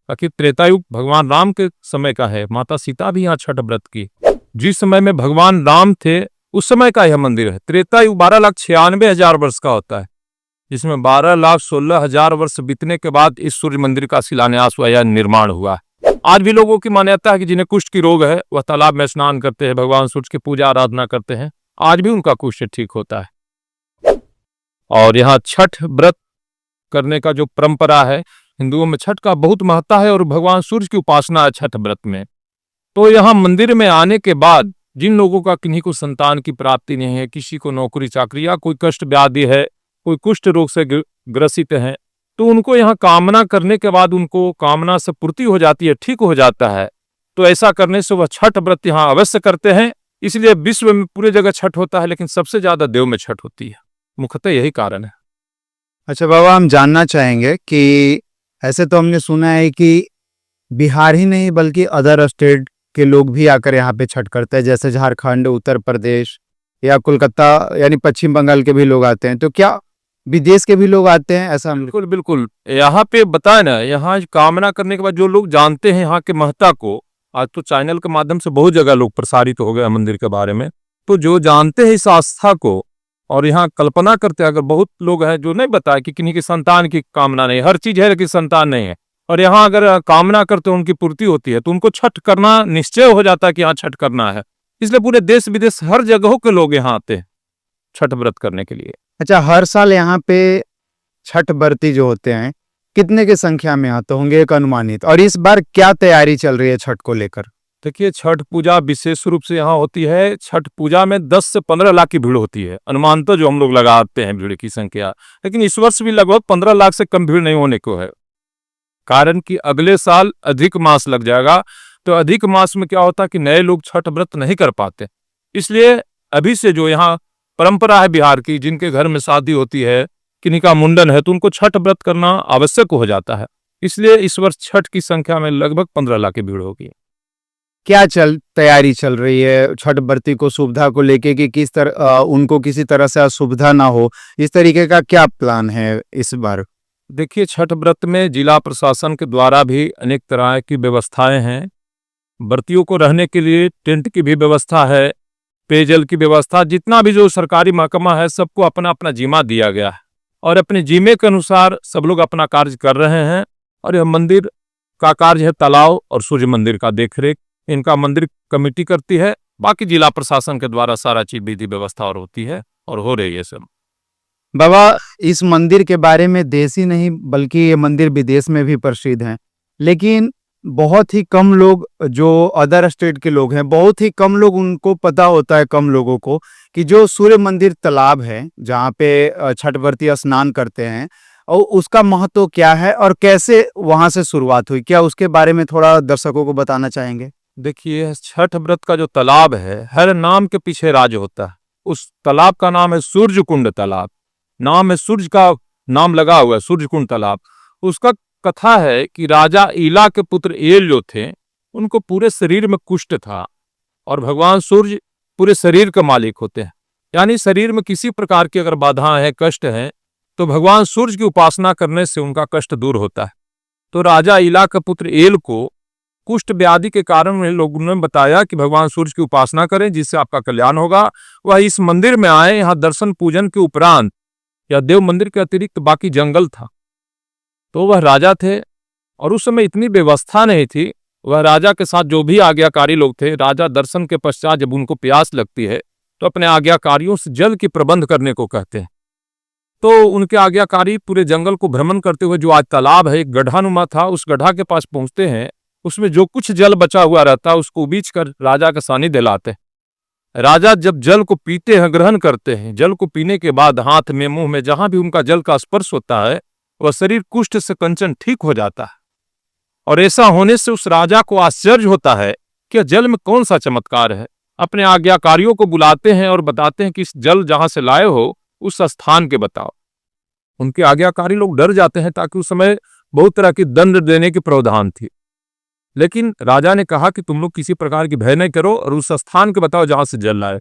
बाकी त्रेतायुग भगवान राम के समय का है। माता सीता भी यहाँ छठ व्रत की। जिस समय में भगवान राम थे उस समय का यह मंदिर है। त्रेतायुग 12,96,000 वर्ष का होता है, जिसमें 12,16,000 वर्ष बीतने के बाद इस सूर्य मंदिर का शिलान्यास हुआ या निर्माण हुआ। आज भी लोगों की मान्यता है कि जिन्हें कुष्ठ की रोग है वह तालाब में स्नान करते हैं, भगवान सूर्य की पूजा आराधना करते हैं, आज भी उनका कुष्ठ ठीक होता है। और यहाँ छठ व्रत करने का जो परंपरा है, हिंदुओं में छठ का बहुत महत्व है और भगवान सूर्य की उपासना है छठ व्रत में। तो यहाँ मंदिर में आने के बाद जिन लोगों का किन्हीं को संतान की प्राप्ति नहीं है, किसी को नौकरी चाकरी या कोई कष्ट व्याधि है, कोई कुष्ठ रोग से ग्रसित है, तो उनको यहाँ कामना करने के बाद उनको कामना से पूर्ति हो जाती है, ठीक हो जाता है। तो ऐसा करने से वह छठ व्रत यहाँ अवश्य करते हैं। इसलिए विश्व में पूरे जगह छठ होता है, लेकिन सबसे ज्यादा देव में छठ होती है। मुख्यतः यही कारण है। अच्छा बाबा, हम जानना चाहेंगे कि ऐसे तो हमने सुना है कि बिहार ही नहीं बल्कि अदर स्टेट के लोग भी आकर यहाँ पे छठ करते हैं, जैसे झारखंड, उत्तर प्रदेश या कोलकाता यानी पश्चिम बंगाल के भी लोग आते हैं। तो क्या विदेश के भी लोग आते हैं? ऐसा बिल्कुल बिल्कुल, यहाँ पे बताए ना, यहाँ कामना करने के बाद जो लोग जानते हैं यहाँ के महत्ता को, आज तो चैनल के माध्यम से बहुत जगह लोग प्रसारित हो गए मंदिर के बारे में, तो जो जानते हैं इस आस्था को और यहाँ कल्पना करते हैं, अगर बहुत लोग हैं जो नहीं बताए कि किन्हीं की संतान की कामना नहीं, हर चीज है लेकिन संतान नहीं है, और यहाँ अगर कामना करते हैं उनकी पूर्ति होती है, तो उनको छठ करना निश्चय हो जाता है कि यहाँ छठ करना है। इसलिए पूरे देश विदेश हर जगहों के लोग यहाँ आते हैं छठ व्रत करने के लिए। अच्छा, हर साल यहाँ पे छठ व्रती जो होते हैं कितने की संख्या में आते होंगे एक अनुमानित, और इस बार क्या तैयारी चल रही है छठ को लेकर? देखिए, छठ पूजा विशेष रूप से यहाँ होती है। छठ पूजा में 10 से 15 लाख की भीड़ होती है, अनुमानतः जो हम लोग लगाते हैं भीड़ की संख्या, लेकिन इस वर्ष भी लगभग 15 लाख से कम भीड़ नहीं होने को है। कारण कि अगले साल अधिक मास लग जाएगा, तो अधिक मास में क्या होता है कि नए लोग छठ व्रत नहीं कर पाते। इसलिए अभी से जो यहाँ परंपरा है बिहार की, जिनके घर में शादी होती है, किन्हीं का मुंडन है, तो उनको छठ व्रत करना आवश्यक हो जाता है। इसलिए इस वर्ष छठ की संख्या में लगभग 15 लाख की भीड़ होगी। क्या तैयारी चल रही है छठ व्रती को सुविधा को लेके कि किस तरह उनको किसी तरह से असुविधा ना हो, इस तरीके का क्या प्लान है इस बार? देखिए, छठ व्रत में जिला प्रशासन के द्वारा भी अनेक तरह की व्यवस्थाएं हैं। व्रतियों को रहने के लिए टेंट की भी व्यवस्था है, पेयजल की व्यवस्था, जितना भी जो सरकारी महकमा है सबको अपना अपना जिम्मा दिया गया है और अपने जिम्मे के अनुसार सब लोग अपना कार्य कर रहे हैं। और यह मंदिर का कार्य है तालाब और सूर्य मंदिर का देखरेख, इनका मंदिर कमेटी करती है। बाकी जिला प्रशासन के द्वारा सारा चीज विधि व्यवस्था और होती है और हो रही है सब। बाबा, इस मंदिर के बारे में देश ही नहीं बल्कि ये मंदिर विदेश में भी प्रसिद्ध है, लेकिन बहुत ही कम लोग, जो अदर स्टेट के लोग हैं, बहुत ही कम लोग उनको पता होता है, कम लोगों को, कि जो सूर्य मंदिर तालाब है जहाँ पे छठ व्रती स्नान करते हैं, और उसका महत्व क्या है और कैसे वहां से शुरुआत हुई, क्या उसके बारे में थोड़ा दर्शकों को बताना चाहेंगे? देखिए, छठ व्रत का जो तालाब है, हर नाम के पीछे राज होता है। उस तालाब का नाम है सूर्य कुंड तालाब, नाम है सूर्य का नाम लगा हुआ है, सूर्य कुंड तालाब। उसका कथा है कि राजा ईला के पुत्र एल जो थे, उनको पूरे शरीर में कुष्ठ था, और भगवान सूर्य पूरे शरीर के मालिक होते हैं, यानी शरीर में किसी प्रकार की अगर बाधाएं हैं, कष्ट हैं, तो भगवान सूर्य की उपासना करने से उनका कष्ट दूर होता है। तो राजा ईला के पुत्र एल को कुष्ठ व्याधि के कारण लोगों ने बताया कि भगवान सूर्य की उपासना करें, जिससे आपका कल्याण होगा। वह इस मंदिर में आए, यहाँ दर्शन पूजन के उपरांत, या देव मंदिर के अतिरिक्त बाकी जंगल था, तो वह राजा थे और उस समय इतनी व्यवस्था नहीं थी। वह राजा के साथ जो भी आज्ञाकारी लोग थे, राजा दर्शन के पश्चात जब उनको प्यास लगती है तो अपने आज्ञाकारियों से जल की प्रबंध करने को कहते हैं। तो उनके आज्ञाकारी पूरे जंगल को भ्रमण करते हुए, जो आज तालाब है, एक गड्ढानुमा था, उस गड्ढा के पास पहुंचते हैं। उसमें जो कुछ जल बचा हुआ रहता है उसको बीच कर राजा का सानिध्य लाते हैं। राजा जब जल को पीते हैं, ग्रहण करते हैं, जल को पीने के बाद हाथ में, मुंह में, जहां भी उनका जल का स्पर्श होता है, वह शरीर कुष्ठ से कंचन ठीक हो जाता है। और ऐसा होने से उस राजा को आश्चर्य होता है कि जल में कौन सा चमत्कार है। अपने आज्ञाकारियों को बुलाते हैं और बताते हैं कि इस जल जहां से लाए हो उस स्थान के बताओ। उनके आज्ञाकारी लोग डर जाते हैं, ताकि उस समय बहुत तरह की दंड देने की प्रावधान थी। लेकिन राजा ने कहा कि तुम लोग किसी प्रकार की भय नहीं करो और उस स्थान के बताओ जहां से जल लाए।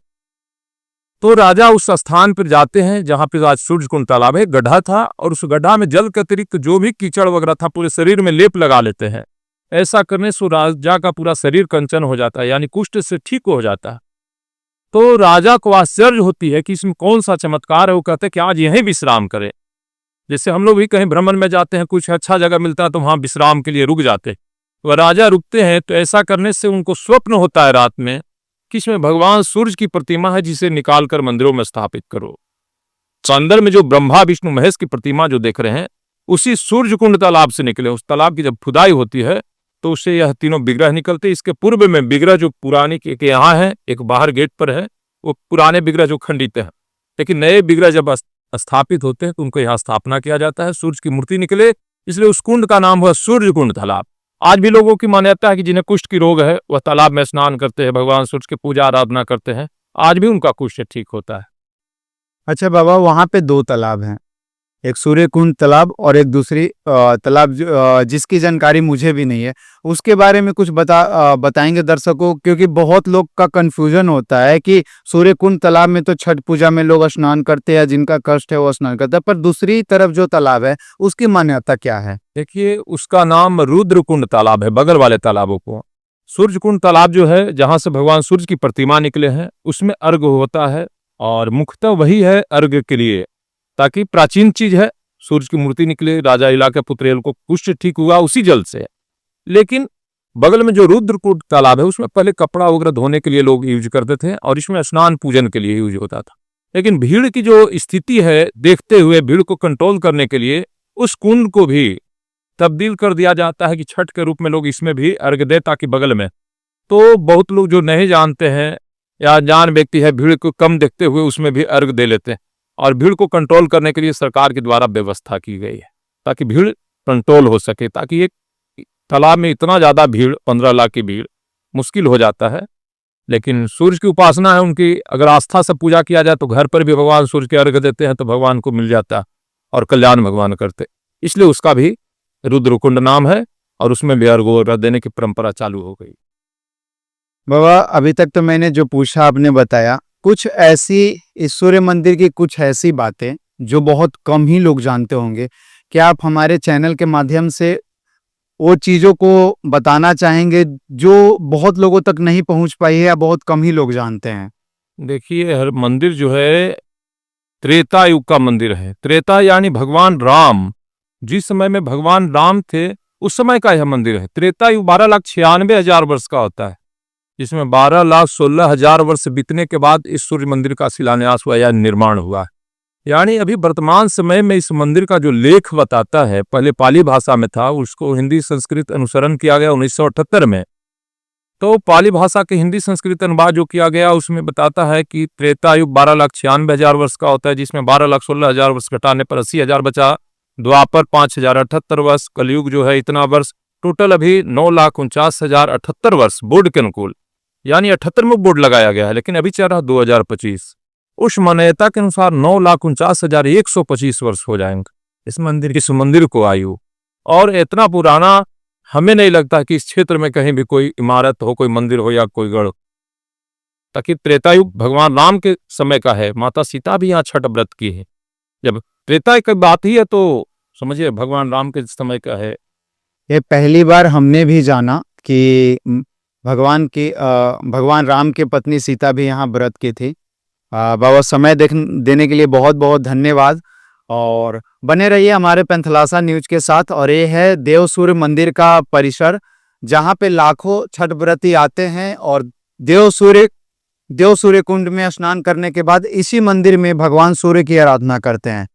तो राजा उस स्थान पर जाते हैं जहां पर आज सूर्य कुंड तालाब है, गड्ढा था, और उस गड्ढा में जल के अतिरिक्त जो भी कीचड़ वगैरह था पूरे शरीर में लेप लगा लेते हैं। ऐसा करने से राजा का पूरा शरीर कंचन हो जाता है, यानी कुष्ठ से ठीक हो जाता है। तो राजा को आश्चर्य होती है कि इसमें कौन सा चमत्कार है। वो कहते हैं कि आज यहीं विश्राम करें। जैसे हम लोग भी कहीं भ्रमण में जाते हैं, कुछ अच्छा जगह मिलता है तो वहां विश्राम के लिए रुक जाते हैं। वह राजा रुकते हैं, तो ऐसा करने से उनको स्वप्न होता है रात में कि इसमें भगवान सूर्य की प्रतिमा है, जिसे निकाल कर मंदिरों में स्थापित करो। तो अंदर में जो ब्रह्मा विष्णु महेश की प्रतिमा जो देख रहे हैं, उसी सूर्य कुंड तालाब से निकले। उस तालाब की जब खुदाई होती है तो उससे यह तीनों विग्रह निकलते। इसके पूर्व में विग्रह जो पुरानी के यहाँ है, एक बाहर गेट पर है, वो पुराने विग्रह जो खंडित है, लेकिन नए विग्रह जब स्थापित होते हैं तो उनको यहाँ स्थापना किया जाता है। सूर्य की मूर्ति निकले, इसलिए उस कुंड का नाम हुआ सूर्य कुंड तालाब। आज भी लोगों की मान्यता है कि जिन्हें कुष्ठ की रोग है वह तालाब में स्नान करते हैं, भगवान सूर्य की पूजा आराधना करते हैं, आज भी उनका कुष्ठ ठीक होता है। अच्छा बाबा, वहाँ पे दो तालाब हैं, एक सूर्य कुंड तालाब और एक दूसरी तालाब जिसकी जानकारी मुझे भी नहीं है। उसके बारे में कुछ बताएंगे दर्शकों, क्योंकि बहुत लोग का कंफ्यूजन होता है कि सूर्य कुंड तालाब में तो छठ पूजा में लोग स्नान करते हैं, जिनका कष्ट है वो स्नान करता है, पर दूसरी तरफ जो तालाब है उसकी मान्यता क्या है? देखिए, उसका नाम रुद्र कुंड तालाब है, बगल वाले तालाबों को। सूर्य कुंड तालाब जो है, जहां से भगवान सूर्य की प्रतिमा निकले हैं, उसमें अर्घ होता है, और मुख्यतः वही है अर्घ के लिए, ताकि प्राचीन चीज है, सूर्य की मूर्ति निकले, राजा इला के पुत्रेल को कुष्ठ ठीक हुआ उसी जल से। लेकिन बगल में जो रुद्रकुंड तालाब है, उसमें पहले कपड़ा वगैरह धोने के लिए लोग यूज करते थे, और इसमें स्नान पूजन के लिए यूज होता था। लेकिन भीड़ की जो स्थिति है, देखते हुए भीड़ को कंट्रोल करने के लिए उस कुंड को भी तब्दील कर दिया जाता है कि छठ के रूप में लोग इसमें भी अर्घ दे, ताकि बगल में। तो बहुत लोग जो नहीं जानते हैं या अनजान व्यक्ति है, भीड़ को कम देखते हुए उसमें भी अर्घ दे लेते हैं। और भीड़ को कंट्रोल करने के लिए सरकार के द्वारा व्यवस्था की गई है, ताकि भीड़ कंट्रोल हो सके। ताकि एक तालाब में इतना ज्यादा भीड़, 15 लाख की भीड़, मुश्किल हो जाता है। लेकिन सूर्य की उपासना है उनकी, अगर आस्था से पूजा किया जाए तो घर पर भी भगवान सूर्य के अर्घ देते हैं तो भगवान को मिल जाता है और कल्याण भगवान करते, इसलिए उसका भी रुद्रकुंड नाम है, और उसमें भी अर्घ देने की परंपरा चालू हो गई। बाबा, अभी तक तो मैंने जो पूछा आपने बताया। कुछ ऐसी इस सूर्य मंदिर की कुछ ऐसी बातें जो बहुत कम ही लोग जानते होंगे, क्या आप हमारे चैनल के माध्यम से वो चीजों को बताना चाहेंगे जो बहुत लोगों तक नहीं पहुंच पाई है या बहुत कम ही लोग जानते हैं? देखिए, हर मंदिर जो है त्रेता युग का मंदिर है। त्रेता यानी भगवान राम, जिस समय में भगवान राम थे उस समय का यह मंदिर है। त्रेता युग 12,96,000 वर्ष का होता है, जिसमें 12,16,000 वर्ष बीतने के बाद इस सूर्य मंदिर का शिलान्यास हुआ या निर्माण हुआ है। यानी अभी वर्तमान समय में इस मंदिर का जो लेख बताता है, पहले पाली भाषा में था, उसको हिंदी संस्कृत अनुसरण किया गया 1978 में। तो पाली भाषा के हिंदी संस्कृत अनुवाद जो किया गया उसमें बताता है कि त्रेता युग 12,96,000 वर्ष का होता है, जिसमें 12,16,000 वर्ष घटाने पर 80,000 बचा। द्वापर 5,078 वर्ष, कलयुग जो है इतना वर्ष, टोटल अभी 9,49,078 वर्ष बोर्ड के अनुकूल, यानी 78 में बोर्ड लगाया गया है, लेकिन अभी चल रहा 2025। उस मान्यता के अनुसार 9,49,125 वर्ष हो जाएंगे इस मंदिर को आयु। और इतना पुराना हमें नहीं लगता कि इस क्षेत्र में कहीं भी कोई इमारत हो, कोई मंदिर हो या कोई गढ़। ताकि त्रेतायुग भगवान राम के समय का है, माता सीता भी यहाँ छठ व्रत की है। जब त्रेता की बात ही है तो समझिए भगवान राम के समय का है। ये पहली बार हमने भी जाना कि भगवान राम की पत्नी सीता भी यहाँ व्रत की थी। बाबा, समय देने के लिए बहुत बहुत धन्यवाद, और बने रहिए हमारे पैंथलासा न्यूज के साथ। और ये है देव सूर्य मंदिर का परिसर, जहाँ पे लाखों छठ व्रती आते हैं और देव सूर्य कुंड में स्नान करने के बाद इसी मंदिर में भगवान सूर्य की आराधना करते हैं।